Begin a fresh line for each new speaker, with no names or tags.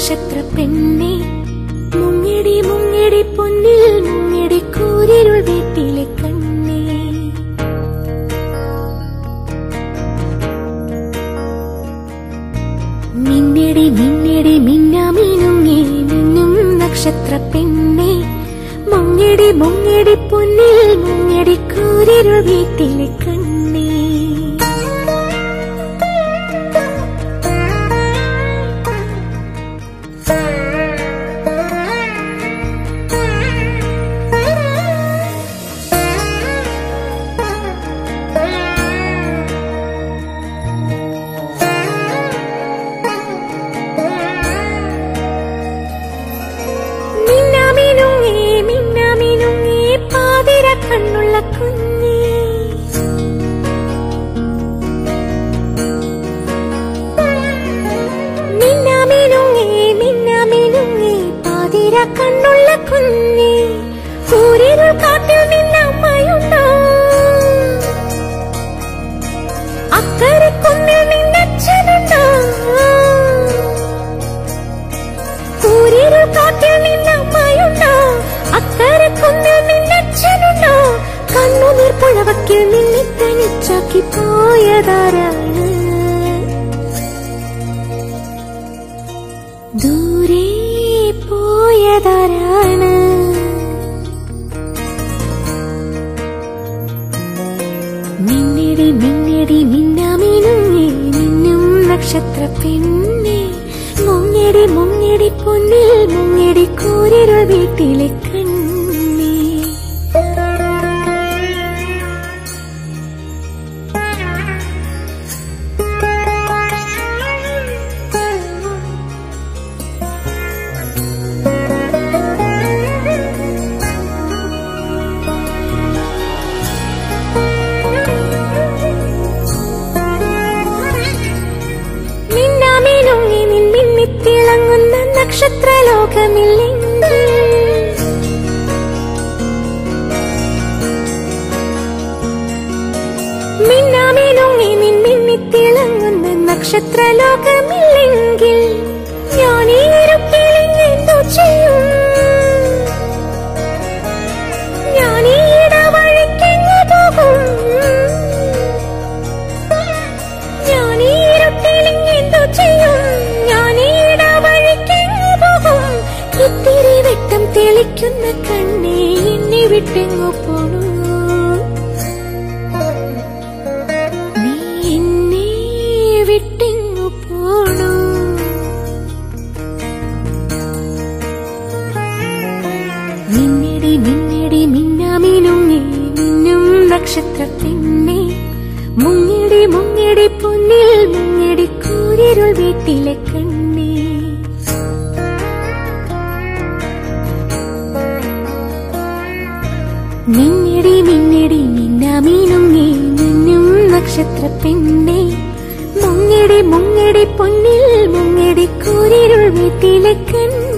നക്ഷത്ര പെണ്ണെ മുങ്ങിടി മുങ്ങിടി പൊന്നിൽ മുങ്ങിടി കൂരിരുൾ വീട്ടിലെ കണ്ണേ മിന്നടി മിന്നടി മിന്നാമിനുങ്ങി മിന്നും നക്ഷത്ര പെണ്ണെ മുങ്ങിടി മുങ്ങിടി പൊന്നിൽ മുങ്ങിടി കൂരിരുൾ വീട്ടിലെ കണ്ണേ കണ്ണുള്ള കുഞ്ഞേ മിന്നാമിനുങ്ങി പാതിര കണ്ണുള്ള കുഞ്ഞേ കൂരിരുൾ കാട്ടിൽ നിന്നമ്മയുണ്ടോ അക്കരെ കുന്നിൽ നിന്നച്ഛനുണ്ടോ കൂരിരുൾ കാട്ടിൽ നിന്നമ്മയുണ്ടോ അക്കരെ കുന്നിൽ നിന്നച്ഛനുണ്ടോ കണ്ണുനീർ പുഴവക്കിൽ നിന്നെ തനിച്ചാക്കി പോയതാരാണ് ദൂരെ പോയതാരാണ് മിന്നടി മിന്നടി മിന്നാമിനുങ്ങി മിന്നും നക്ഷത്ര പെണ്ണെ മുങ്ങിടി മുങ്ങിടി പൊന്നിൽ മുങ്ങിടി കൂരിരുൾ വീട്ടിലെ കണ്ണേ തിളങ്ങുന്ന നക്ഷത്രലോകമില്ലെങ്കിൽ മിന്നാമിനുങ്ങി മിന്നിത്തിളങ്ങുന്ന നക്ഷത്രലോകമില്ലെങ്കിൽ ഞാനീ ഇരുട്ടിലെന്തോ ചെയ്യും ഞാനീ ഇടവഴിക്കെങ്ങു പോകും ഞാനീ ഇരുട്ടിലെന്തോ ചെയ്യും ഇത്തിരി വെട്ടം തെളിക്കുന്ന കണ്ണേ എന്നെ വിട്ടെങ്ങു പോണു നീ എന്നെ വിട്ടെങ്ങു പോണു മിന്നടി മിന്നടി മിന്നാമിനുങ്ങി മിന്നും നക്ഷത്ര പെണ്ണെ മുങ്ങിടി മുങ്ങിടി പൊന്നിൽ മുങ്ങിടി കൂരിരുൾ വീട്ടിലെ കണ്ണേ മിന്നടി മിന്നടി മിന്നാമിനുങ്ങി മിന്നും നക്ഷത്ര പെണ്ണെ മുങ്ങിടി മുങ്ങിടി പൊന്നിൽ മുങ്ങിടി കൂരിരുൾ വീട്ടിലെ കണ്ണേ